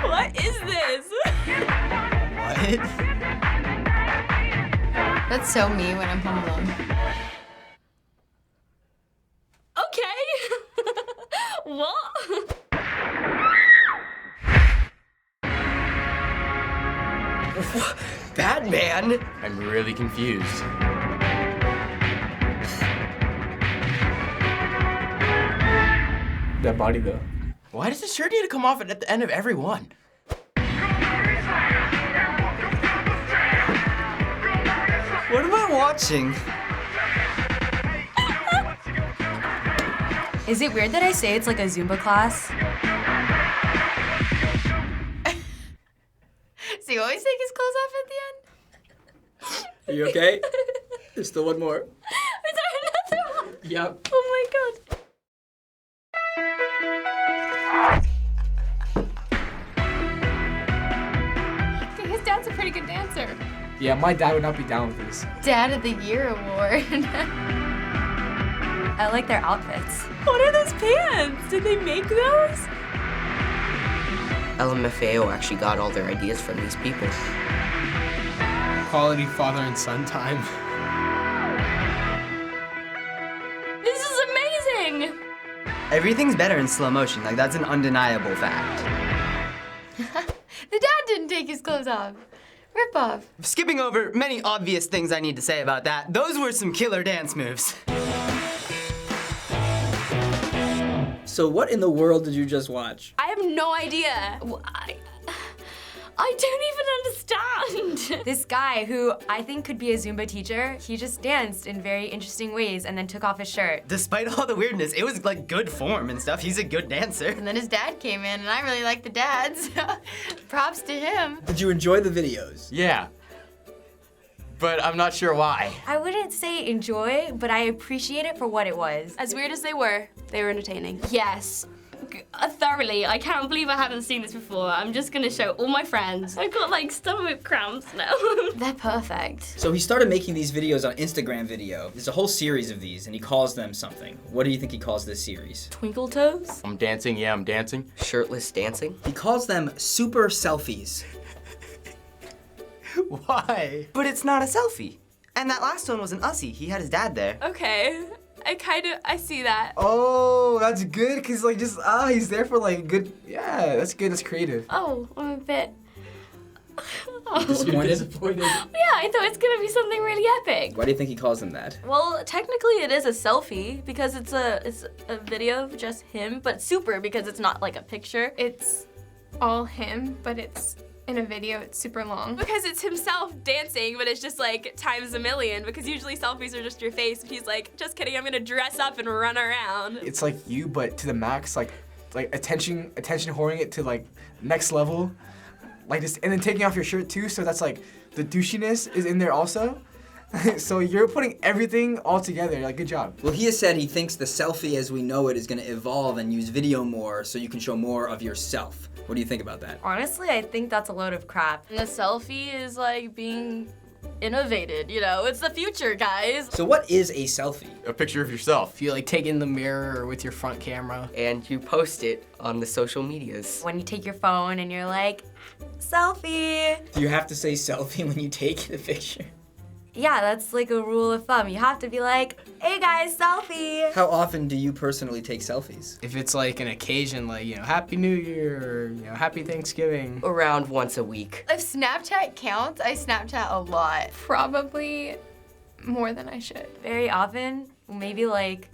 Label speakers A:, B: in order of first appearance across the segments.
A: What is this?
B: What?
C: That's so me when I'm home alone.
A: Okay. What?
B: Batman?
D: I'm really confused.
E: That body though.
D: Why does the shirt need to come off at the end of every one?
B: What am I watching?
F: Is it weird that I say it's like a Zumba class?
C: So you always take his clothes off at the end?
E: Are you okay? There's still one more.
A: Is there another one?
E: Yep.
A: Oh my god.
C: Okay, his dad's a pretty good dancer.
E: Yeah, my dad would not be down with this.
C: Dad of the Year award.
F: I like their outfits.
A: What are those pants? Did they make those?
B: LMFAO actually got all their ideas from these people.
E: Quality father and son time.
A: This is amazing!
B: Everything's better in slow motion, like that's an undeniable fact.
C: The dad didn't take his clothes off. Rip off.
B: Skipping over many obvious things I need to say about that, those were some killer dance moves.
E: So what in the world did you just watch?
A: I have no idea. I don't even understand.
F: This guy, who I think could be a Zumba teacher, he just danced in very interesting ways and then took off his shirt.
B: Despite all the weirdness, it was like good form and stuff. He's a good dancer.
C: And then his dad came in, and I really like the dads. Props to him.
E: Did you enjoy the videos?
D: Yeah. But I'm not sure why.
F: I wouldn't say enjoy, but I appreciate it for what it was.
A: As weird as they were entertaining. Yes. Thoroughly. I can't believe I haven't seen this before. I'm just gonna show all my friends. I've got like stomach cramps now.
C: They're perfect.
G: So he started making these videos on Instagram Video. There's a whole series of these, and he calls them something. What do you think he calls this series?
A: Twinkle toes?
D: I'm dancing, yeah, I'm dancing.
B: Shirtless dancing?
G: He calls them super selfies.
D: Why?
B: But it's not a selfie. And that last one was an Ussie. He had his dad there.
A: Okay. I see that.
E: Oh, that's good, cause like just, he's there for like good, yeah, that's good, that's creative.
A: Oh, I'm a bit...
G: Disappointed?
E: Disappointed.
A: Yeah, I thought it's gonna be something really epic.
G: Why do you think he calls them that?
A: Well, technically it is a selfie because it's a video of just him, but super because it's not like a picture.
H: It's all him, but it's in a video, it's super long.
A: Because it's himself dancing, but it's just like times a million because usually selfies are just your face, but he's like, just kidding, I'm gonna dress up and run around.
E: It's like you, but to the max, like attention whoring it to like next level. Like just, and then taking off your shirt too, so that's like, the douchiness is in there also. So you're putting everything all together, like good job.
G: Well, he has said he thinks the selfie as we know it is gonna evolve and use video more so you can show more of yourself. What do you think about that?
F: Honestly, I think that's a load of crap.
A: And the selfie is like being innovated, you know? It's the future, guys.
G: So what is a selfie?
D: A picture of yourself.
E: If you like take in the mirror or with your front camera.
B: And you post it on the social medias.
F: When you take your phone and you're like, selfie.
G: Do you have to say selfie when you take the picture?
F: Yeah, that's like a rule of thumb. You have to be like, hey guys, selfie.
G: How often do you personally take selfies?
E: If it's like an occasion, like, Happy New Year, or, Happy Thanksgiving.
B: Around once a week.
C: If Snapchat counts, I Snapchat a lot.
H: Probably more than I should.
F: Very often, maybe like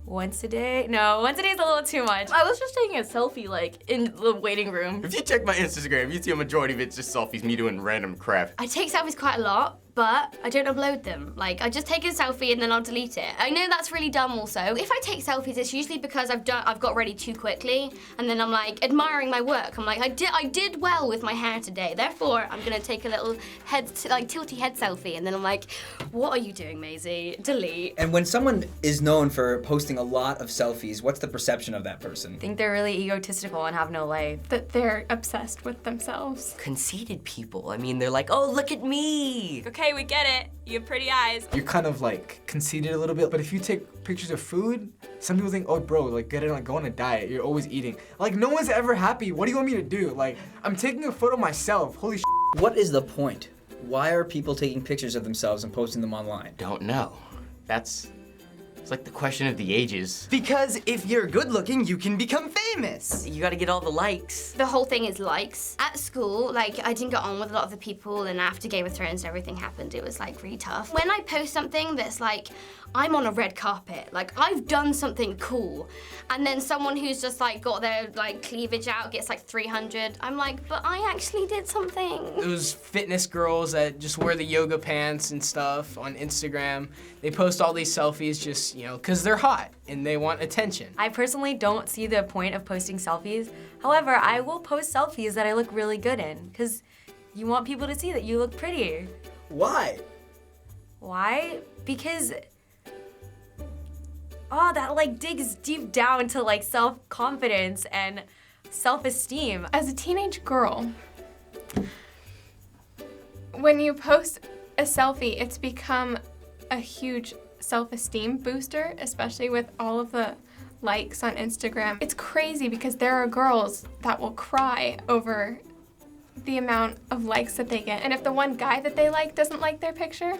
F: once a day. No, once a day is a little too much.
A: I was just taking a selfie like in the waiting room.
D: If you check my Instagram, you see a majority of it's just selfies, me doing random crap.
I: I take selfies quite a lot, but I don't upload them. Like, I just take a selfie and then I'll delete it. I know that's really dumb also. If I take selfies, it's usually because I've got ready too quickly, and then I'm like admiring my work. I'm like, I did well with my hair today, therefore I'm gonna take a little tilty head selfie, and then I'm like, what are you doing, Maisie? Delete.
G: And when someone is known for posting a lot of selfies, what's the perception of that person?
F: I think they're really egotistical and have no life.
H: That they're obsessed with themselves.
B: Conceited people. I mean, they're like, oh, look at me.
A: Okay,
F: okay, we get it. You have pretty eyes.
E: You're kind of like conceited a little bit, but if you take pictures of food, some people think, oh bro, like go on a diet. You're always eating. Like no one's ever happy. What do you want me to do? Like I'm taking a photo myself. Holy shit.
G: What is the point? Why are people taking pictures of themselves and posting them online?
D: Don't know. It's like the question of the ages.
B: Because if you're good looking, you can become famous.
J: You gotta get all the likes.
I: The whole thing is likes. At school, like, I didn't get on with a lot of the people, and after Game of Thrones and everything happened, it was, like, really tough. When I post something that's, like, I'm on a red carpet, like, I've done something cool, and then someone who's just, like, got their, like, cleavage out gets, like, 300, I'm like, but I actually did something.
K: Those fitness girls that just wear the yoga pants and stuff on Instagram, they post all these selfies just, you know, because they're hot and they want attention.
F: I personally don't see the point of posting selfies. However, I will post selfies that I look really good in, because you want people to see that you look pretty.
G: Why?
F: Why? Because, oh, that like digs deep down to like self-confidence and self-esteem.
H: As a teenage girl, when you post a selfie, it's become a huge self-esteem booster, especially with all of the likes on Instagram. It's crazy because there are girls that will cry over the amount of likes that they get. And if the one guy that they like doesn't like their picture,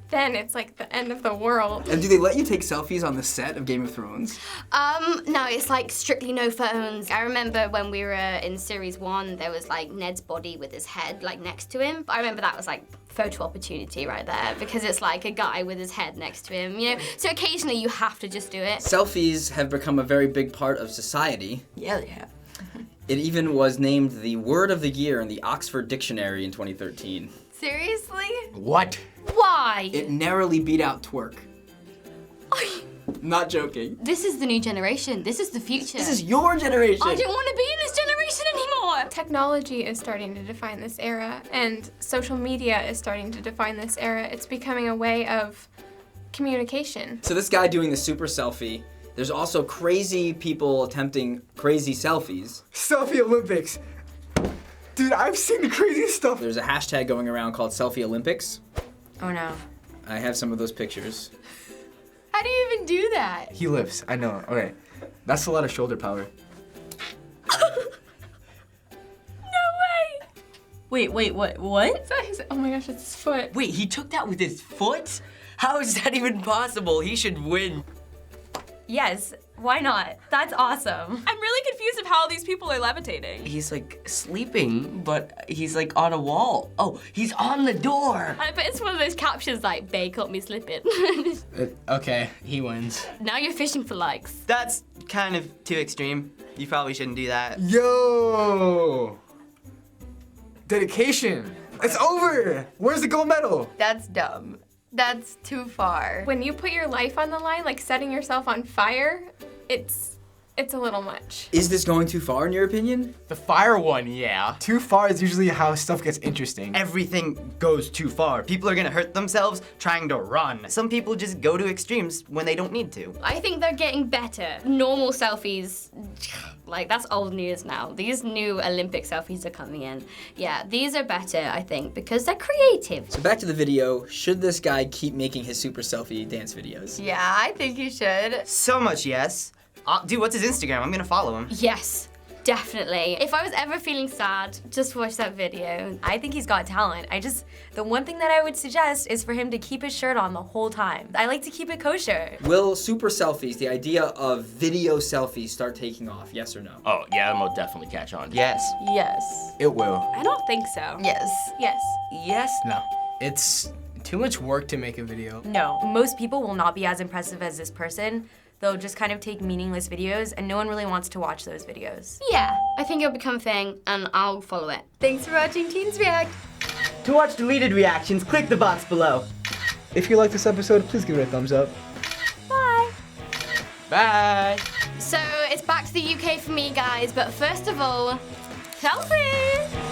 H: then it's like the end of the world.
G: And do they let you take selfies on the set of Game of Thrones?
I: No, it's like strictly no phones. I remember when we were in series 1, there was like Ned's body with his head like next to him. I remember that was like photo opportunity right there, because it's like a guy with his head next to him, you know? So occasionally you have to just do it.
G: Selfies have become a very big part of society.
J: Yeah, they have.
G: It even was named the word of the year in the Oxford Dictionary in 2013.
C: Seriously?
D: What?
I: Why?
G: It narrowly beat out twerk. Not joking.
I: This is the new generation. This is the future.
G: This is your generation.
I: I don't want to be in this generation anymore.
H: Technology is starting to define this era, and social media is starting to define this era. It's becoming a way of communication.
G: So this guy doing the super selfie, there's also crazy people attempting crazy selfies.
E: Selfie Olympics. Dude, I've seen the craziest stuff.
G: There's a hashtag going around called Selfie Olympics.
F: Oh no.
G: I have some of those pictures.
C: How do you even do that?
E: He lifts, I know. Okay, that's a lot of shoulder power.
J: Wait, what?
H: Oh my gosh, it's his foot.
J: Wait, he took that with his foot? How is that even possible? He should win.
F: Yes, why not? That's awesome.
L: I'm really confused of how these people are levitating.
J: He's like sleeping, but he's like on a wall. Oh, he's on the door.
I: I bet it's one of those captions like, "Bae caught me slipping."
K: Okay, he wins.
I: Now you're fishing for likes.
B: That's kind of too extreme. You probably shouldn't do that.
E: Yo! Dedication. It's over. Where's the gold medal?
C: That's dumb. That's too far.
H: When you put your life on the line, like setting yourself on fire, it's a little much.
G: Is this going too far in your opinion?
D: The fire one, yeah.
E: Too far is usually how stuff gets interesting.
B: Everything goes too far. People are gonna hurt themselves trying to run. Some people just go to extremes when they don't need to.
I: I think they're getting better. Normal selfies, like that's old news now. These new Olympic selfies are coming in. Yeah, these are better, I think, because they're creative.
G: So back to the video, should this guy keep making his super selfie dance videos?
C: Yeah, I think you should.
B: So much yes. Dude, what's his Instagram? I'm gonna follow him.
I: Yes, definitely. If I was ever feeling sad, just watch that video.
F: I think he's got talent. The one thing that I would suggest is for him to keep his shirt on the whole time. I like to keep it kosher.
G: Will super selfies, the idea of video selfies, start taking off? Yes or no?
D: Oh, yeah, it'll definitely catch on.
B: Yes.
L: Yes.
E: It will.
L: I don't think so.
C: Yes.
L: Yes.
J: Yes.
K: No. It's too much work to make a video.
F: No, most people will not be as impressive as this person. They'll just kind of take meaningless videos, and no one really wants to watch those videos.
I: Yeah, I think it'll become a thing, and I'll follow it.
C: Thanks for watching Teens React.
B: To watch deleted reactions, click the box below.
E: If you like this episode, please give it a thumbs up.
F: Bye.
D: Bye.
I: So it's back to the UK for me, guys, but first of all, selfie!